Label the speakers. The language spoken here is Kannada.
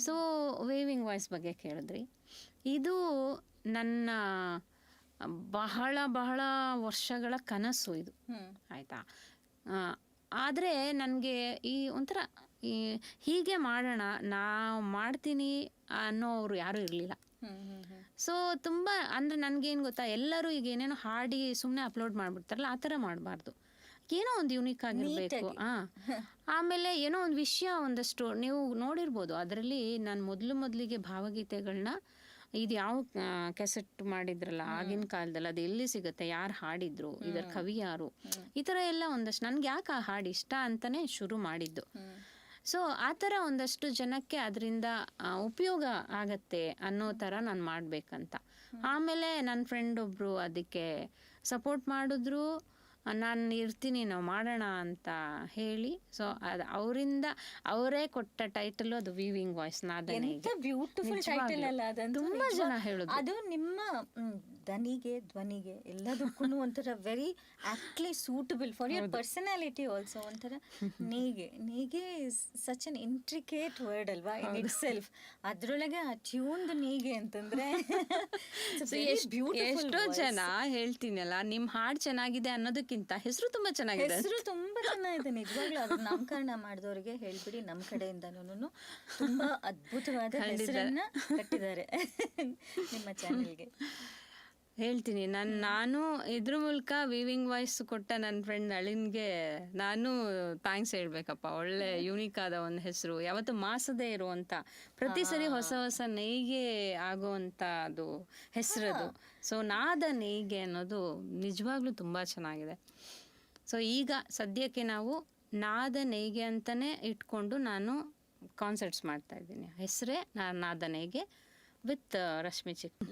Speaker 1: ಸೊ ವೇವಿಂಗ್ ವಾಯ್ಸ್ ಬಗ್ಗೆ ಕೇಳಿದ್ರಿ. ಇದು ನನ್ನ ಬಹಳ ಬಹಳ ವರ್ಷಗಳ ಕನಸು ಇದು, ಆಯಿತಾ. ಆದರೆ ನನಗೆ ಈ ಒಂಥರ ಈ ಹೀಗೆ ಮಾಡೋಣ, ನಾವು ಮಾಡ್ತೀನಿ ಅನ್ನೋರು ಯಾರೂ ಇರಲಿಲ್ಲ. ಸೊ ತುಂಬ ಅಂದರೆ ನನಗೇನು ಗೊತ್ತಾ, ಎಲ್ಲರೂ ಈಗ ಏನೇನೋ ಹಾಡಿ ಸುಮ್ಮನೆ ಅಪ್ಲೋಡ್ ಮಾಡಿಬಿಡ್ತಾರಲ್ಲ, ಆ ಥರ ಮಾಡಬಾರ್ದು. ಏನೋ ಒಂದು ಯೂನಿಕ್ ಆಗಿರಬೇಕು. ಆಮೇಲೆ ಏನೋ ಒಂದು ವಿಷಯ ಒಂದಷ್ಟು ನೀವು ನೋಡಿರ್ಬೋದು ಅದರಲ್ಲಿ. ನಾನು ಮೊದಲಿಗೆ ಭಾವಗೀತೆಗಳನ್ನ ಇದು ಯಾವ ಕೆಸೆಟ್ ಮಾಡಿದ್ರಲ್ಲ ಆಗಿನ ಕಾಲದಲ್ಲಿ, ಅದು ಎಲ್ಲಿ ಸಿಗುತ್ತೆ, ಯಾರು ಹಾಡಿದ್ರು, ಇದರ ಕವಿ ಯಾರು, ಈ ಥರ ಎಲ್ಲ ಒಂದಷ್ಟು ನನಗೆ ಯಾಕೆ ಆ ಹಾಡು ಇಷ್ಟ ಅಂತಲೇ ಶುರು ಮಾಡಿದ್ದು. ಸೊ ಆ ಥರ ಒಂದಷ್ಟು ಜನಕ್ಕೆ ಅದರಿಂದ ಉಪಯೋಗ ಆಗತ್ತೆ ಅನ್ನೋ ಥರ ನಾನು ಮಾಡಬೇಕಂತ. ಆಮೇಲೆ ನನ್ನ ಫ್ರೆಂಡ್ ಒಬ್ಬರು ಅದಕ್ಕೆ ಸಪೋರ್ಟ್ ಮಾಡಿದ್ರು, ನಾನು ಇರ್ತೀನಿ, ನಾವು ಮಾಡೋಣ ಅಂತ ಹೇಳಿ. ಸೊ ಅದು ಅವರಿಂದ ಅವರೇ ಕೊಟ್ಟ ಟೈಟಲ್ ಅದು ವೀವಿಂಗ್ ವಾಯ್ಸ್.
Speaker 2: ಬ್ಯೂಟಿಫುಲ್ ಟೈಟಲ್ ಅಲ್ಲ,
Speaker 1: ತುಂಬಾ ಜನ ಹೇಳೋದು.
Speaker 2: ಅದು ನಿಮ್ಮ ಧ್ವನಿಗೆ ಎಲ್ಲದಕ್ಕೂ ಒಂಥರ very actually suitable for your personality also. ಒಂಥರ ನೇಗೆ is such an intricate word ಅಲ್ವಾ ಇನ್ ಇಟ್ ಸೆಲ್ಫ್. ಅದ್ರೊಳಗೆ ಆ ಟ್ಯೂನ್ದು ನೇಗೆ ಅಂತಂದ್ರೆ
Speaker 1: ಎಷ್ಟೋ ಜನ ಹೇಳ್ತೀನಲ್ಲ, ನಿಮ್ ಹಾಡು ಚೆನ್ನಾಗಿದೆ ಅನ್ನೋದಕ್ಕಿಂತ ಹೆಸರು ತುಂಬಾ ಚೆನ್ನಾಗಿದೆ.
Speaker 2: ಹೆಸರು ತುಂಬಾ ಚೆನ್ನಾಗಿದೆ ನಿಜವಾಗ್ಲೂ. ಅದ್ರ ನಾಮಕರಣ ಮಾಡಿದವರಿಗೆ ಹೇಳ್ಬಿಡಿ, ನಮ್ಮ ಕಡೆಯಿಂದನೂ ತುಂಬಾ ಅದ್ಭುತವಾದ ಹೆಸರನ್ನ ಕಟ್ಟಿದ್ದಾರೆ ನಿಮ್ಮ ಚಾನೆಲ್ಗೆ.
Speaker 1: ಹೇಳ್ತೀನಿ ನಾನು ಇದ್ರ ಮೂಲಕ ವೀವಿಂಗ್ ವಾಯ್ಸ್ ಕೊಟ್ಟ ನನ್ನ ಫ್ರೆಂಡ್ ನಳಿನ್ಗೆ ನಾನು ಥ್ಯಾಂಕ್ಸ್ ಹೇಳ್ಬೇಕಪ್ಪ. ಒಳ್ಳೆ ಯೂನಿಕ್ ಆದ ಒಂದು ಹೆಸರು, ಯಾವತ್ತು ಮಾಸದೇ ಇರುವಂತ, ಪ್ರತಿ ಸರಿ ಹೊಸ ಹೊಸ ನೇಯ್ಗೆ ಆಗುವಂತ ಅದು ಹೆಸರದು. ಸೊ ನಾದ ನೇಯ್ಗೆ ಅನ್ನೋದು ನಿಜವಾಗ್ಲೂ ತುಂಬಾ ಚೆನ್ನಾಗಿದೆ. ಸೊ ಈಗ ಸದ್ಯಕ್ಕೆ ನಾವು ನಾದ ನೇಯ್ಗೆ ಅಂತಾನೆ ಇಟ್ಕೊಂಡು ನಾನು ಕಾನ್ಸರ್ಟ್ಸ್ ಮಾಡ್ತಾ ಇದ್ದೀನಿ. ಹೆಸರೇ ನಾದ ನೇಯ್ಗೆ ವಿತ್ ರಶ್ಮಿ ಚಿಕ್ಕ.